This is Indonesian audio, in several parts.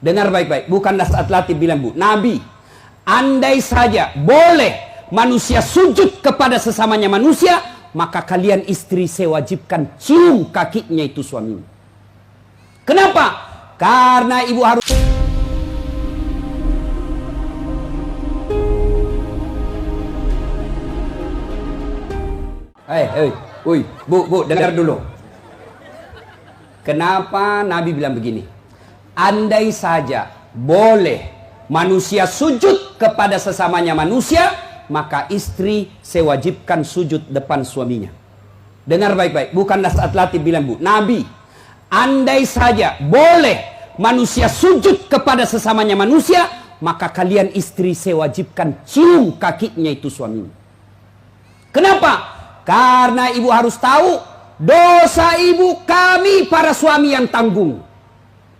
Dengar baik-baik, bukan Nas'at Latif bilang, Bu. Nabi, andai saja boleh manusia sujud kepada sesamanya manusia, maka kalian istri saya wajibkan cium kakinya itu suaminya. Kenapa? Karena ibu harus... Bu, dengar dulu. Kenapa Nabi bilang begini? Andai saja boleh manusia sujud kepada sesamanya manusia, maka istri saya wajibkan sujud depan suaminya. Dengar baik-baik, bukan Nas'at Latif bilang, Bu. Nabi, andai saja boleh manusia sujud kepada sesamanya manusia, maka kalian istri saya wajibkan cium kakinya itu suaminya. Kenapa? Karena ibu harus tahu, dosa ibu kami para suami yang tanggung.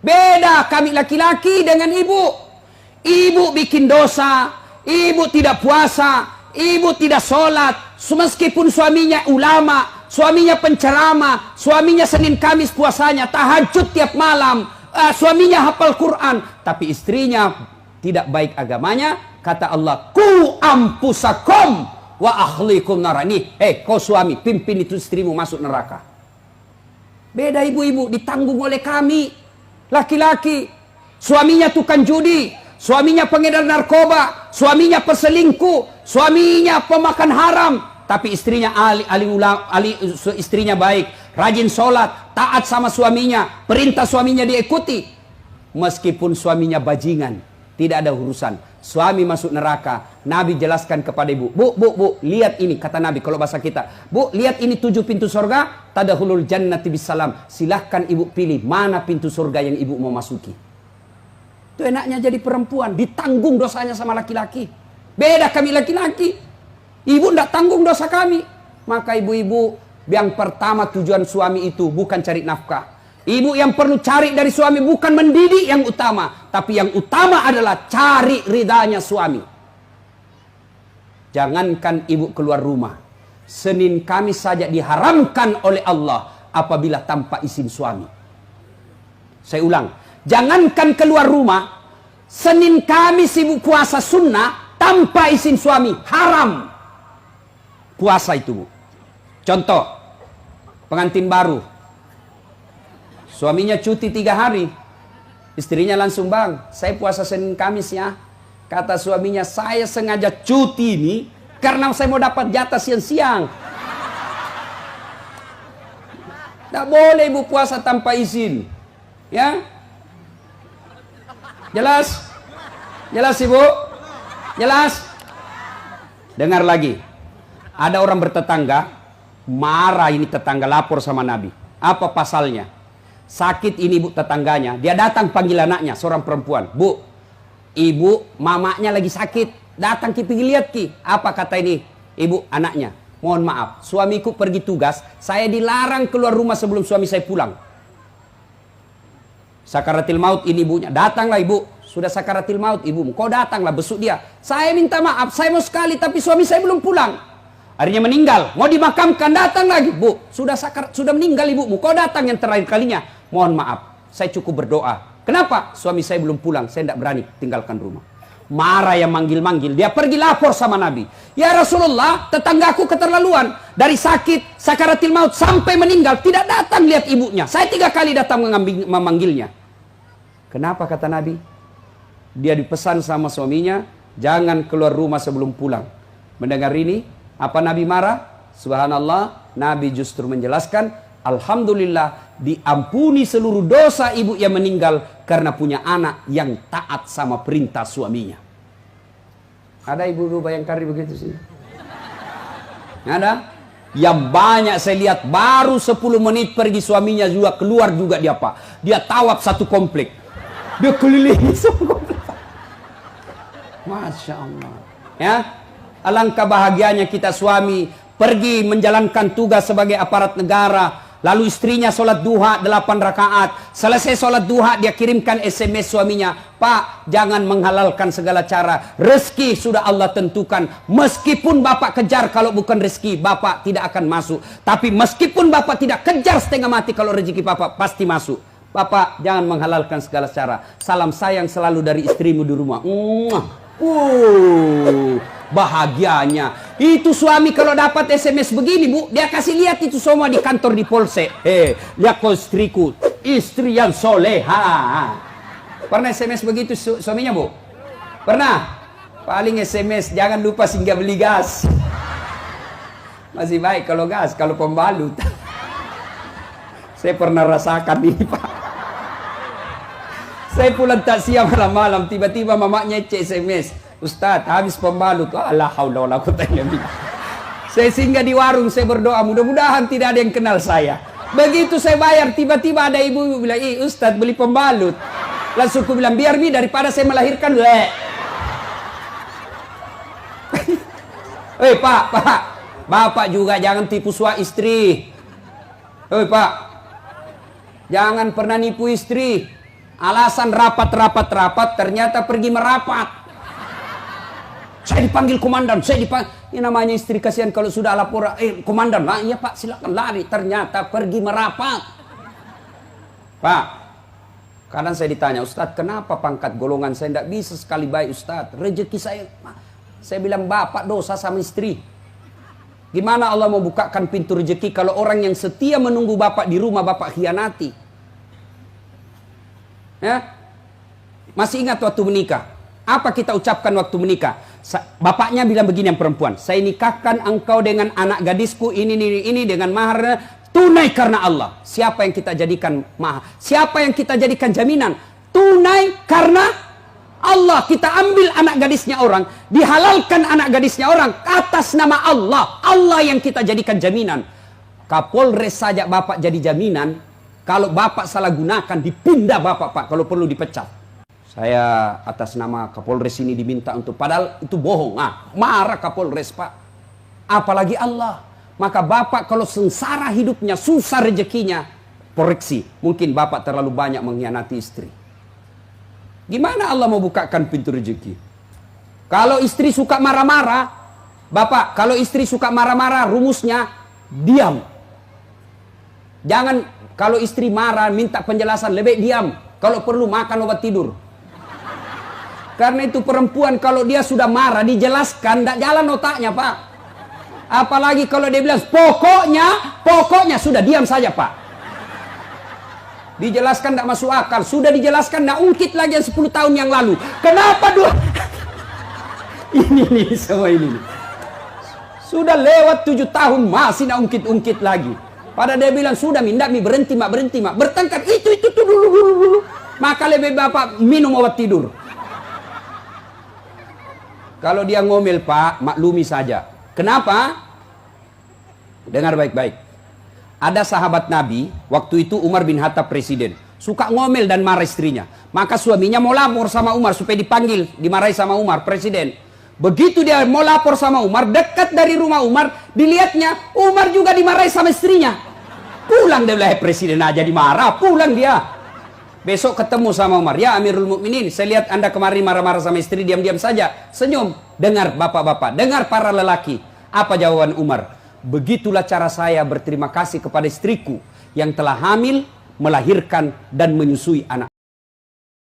Beda kami laki-laki dengan ibu. Ibu bikin dosa, ibu tidak puasa, ibu tidak sholat. Meskipun suaminya ulama, suaminya penceramah, suaminya Senin Kamis puasanya, tahajud tiap malam, suaminya hafal Quran, tapi istrinya tidak baik agamanya. Kata Allah, ku ampusakum wa akhlikum narani. Kau suami, pimpin itu istrimu masuk neraka. Beda ibu-ibu, ditanggung oleh kami laki-laki. Suaminya tukang judi, suaminya pengedar narkoba, suaminya peselingkuh, suaminya pemakan haram, tapi istrinya istrinya baik, rajin sholat, taat sama suaminya, perintah suaminya diikuti. Meskipun suaminya bajingan, tidak ada urusan. Suami masuk neraka. Nabi jelaskan kepada ibu, Bu, lihat ini, kata Nabi kalau bahasa kita, Bu, lihat ini 7 pintu surga, tadkhulul jannati bisalam. Silahkan ibu pilih mana pintu surga yang ibu mau masuki. Itu enaknya jadi perempuan, ditanggung dosanya sama laki-laki. Beda kami laki-laki, ibu tidak tanggung dosa kami. Maka ibu-ibu, yang pertama tujuan suami itu bukan cari nafkah. Ibu yang perlu cari dari suami bukan mendidik yang utama, tapi yang utama adalah cari ridhanya suami. Jangankan ibu keluar rumah, Senin Kamis saja diharamkan oleh Allah apabila tanpa izin suami. Saya ulang, jangankan keluar rumah, Senin Kamis ibu puasa sunnah tanpa izin suami, haram puasa itu, Bu. Contoh, pengantin baru, suaminya cuti 3 hari, istrinya langsung, Bang, saya puasa Senin Kamis ya. Kata suaminya, saya sengaja cuti ini karena saya mau dapat jatah siang-siang. Tidak boleh ibu puasa tanpa izin. Ya? Jelas? Jelas ibu? Jelas? Dengar lagi. Ada orang bertetangga, marah ini tetangga, lapor sama Nabi. Apa pasalnya? Sakit ini ibu tetangganya, dia datang panggil anaknya, seorang perempuan. Bu, ibu mamanya lagi sakit, datang ki pergi lihat ki. Apa kata ini ibu anaknya? Mohon maaf, suamiku pergi tugas, saya dilarang keluar rumah sebelum suami saya pulang. Sakaratil maut ini ibunya, datanglah ibu, sudah sakaratil maut ibumu, kau datanglah besuk dia. Saya minta maaf, saya mau sekali tapi suami saya belum pulang. Akhirnya meninggal, mau dimakamkan, datang lagi. Bu, sudah meninggal ibumu, kau datang yang terakhir kalinya. Mohon maaf, saya cukup berdoa. Kenapa? Suami saya belum pulang, saya tidak berani tinggalkan rumah. Marah yang manggil-manggil, dia pergi lapor sama Nabi. Ya Rasulullah, tetanggaku keterlaluan. Dari sakit, sakaratil maut sampai meninggal, tidak datang lihat ibunya. Saya 3 kali datang memanggilnya. Kenapa kata Nabi? Dia dipesan sama suaminya, jangan keluar rumah sebelum pulang. Mendengar ini, apa Nabi marah? Subhanallah, Nabi justru menjelaskan, alhamdulillah diampuni seluruh dosa ibu yang meninggal karena punya anak yang taat sama perintah suaminya. Ada ibu-ibu Bayangkari begitu sih? Ada? Yang banyak saya lihat baru 10 menit pergi suaminya juga keluar juga dia Pak. Dia tawaf satu komplek. Dia kelilingi semua komplek. Masya Allah. Ya, alangkah bahagianya kita suami pergi menjalankan tugas sebagai aparat negara. Lalu istrinya sholat duha 8 rakaat. Selesai sholat duha dia kirimkan SMS suaminya. Pak, jangan menghalalkan segala cara. Rezeki sudah Allah tentukan. Meskipun bapak kejar kalau bukan rezeki, bapak tidak akan masuk. Tapi meskipun bapak tidak kejar setengah mati, kalau rezeki bapak pasti masuk. Bapak, jangan menghalalkan segala cara. Salam sayang selalu dari istrimu di rumah. Bahagianya. Itu suami kalau dapat SMS begini, Bu, dia kasih lihat itu semua di kantor di Polsek. Lihat kau istriku, istri yang soleha. Pernah SMS begitu suaminya, Bu? Pernah? Paling SMS, jangan lupa singgah beli gas. Masih baik kalau gas, kalau pembalut. Saya pernah rasakan ini, Pak. Saya pulang tak siap malam-malam, tiba-tiba mamanya SMS, Ustadz, habis pembalut. La haula wala quwata illa billah. Saya singgah di warung, saya berdoa, mudah-mudahan tidak ada yang kenal saya. Begitu saya bayar, tiba-tiba ada ibu bilang, Ustadz beli pembalut. Langsung aku bilang, biar mi daripada saya melahirkan. Pak, Bapak juga jangan tipu suami istri. Pak, jangan pernah nipu istri. Alasan rapat, ternyata pergi merapat. Saya dipanggil komandan, ini namanya istri kasihan kalau sudah lapor, komandan, iya Pak silakan lari, ternyata pergi merapat. Pak, kadang saya ditanya, Ustadz kenapa pangkat golongan saya tidak bisa sekali baik Ustadz, rezeki saya bilang Bapak dosa sama istri. Gimana Allah mau bukakan pintu rezeki kalau orang yang setia menunggu Bapak di rumah Bapak khianati? Ya? Masih ingat waktu menikah? Apa kita ucapkan waktu menikah? Bapaknya bilang begini yang perempuan, saya nikahkan engkau dengan anak gadisku ini dengan mahar tunai karena Allah. Siapa yang kita jadikan mahar? Siapa yang kita jadikan jaminan? Tunai karena Allah. Kita ambil anak gadisnya orang, dihalalkan anak gadisnya orang atas nama Allah. Allah yang kita jadikan jaminan. Kapolres saja Bapak jadi jaminan. Kalau Bapak salah gunakan, dipindah Bapak, Pak. Kalau perlu dipecat. Saya atas nama Kapolres ini diminta untuk, padahal itu bohong. Marah Kapolres, Pak. Apalagi Allah. Maka Bapak kalau sengsara hidupnya, susah rezekinya, koreksi. Mungkin Bapak terlalu banyak mengkhianati istri. Gimana Allah mau bukakan pintu rezeki? Kalau istri suka marah-marah, Bapak, kalau istri suka marah-marah, rumusnya diam. Jangan. Kalau istri marah, minta penjelasan, lebih diam. Kalau perlu makan obat tidur. Karena itu perempuan kalau dia sudah marah, dijelaskan, tidak jalan otaknya, Pak. Apalagi kalau dia bilang, pokoknya, sudah diam saja, Pak. Dijelaskan tidak masuk akal. Sudah dijelaskan, tidak ungkit lagi yang 10 tahun yang lalu. Kenapa dua? ini semua ini. Sudah lewat 7 tahun, masih tidak ungkit-ungkit lagi. Pada dia bilang, sudah mindak mi berhenti mak. Bertengkar, itu dulu. Maka lebih Bapak minum obat tidur. Kalau dia ngomel, Pak, maklumi saja. Kenapa? Dengar baik-baik. Ada sahabat Nabi, waktu itu Umar bin Khattab presiden. Suka ngomel dan marah istrinya. Maka suaminya mau lapor sama Umar supaya dipanggil, dimarahi sama Umar, presiden. Begitu dia mau lapor sama Umar, dekat dari rumah Umar, dilihatnya Umar juga dimarahi sama istrinya. Pulang dia bilang, presiden aja dimarah, pulang dia. Besok ketemu sama Umar, ya Amirul Mukminin, saya lihat Anda kemarin marah-marah sama istri, diam-diam saja, senyum. Dengar bapak-bapak, dengar para lelaki. Apa jawaban Umar? Begitulah cara saya berterima kasih kepada istriku yang telah hamil, melahirkan dan menyusui anak.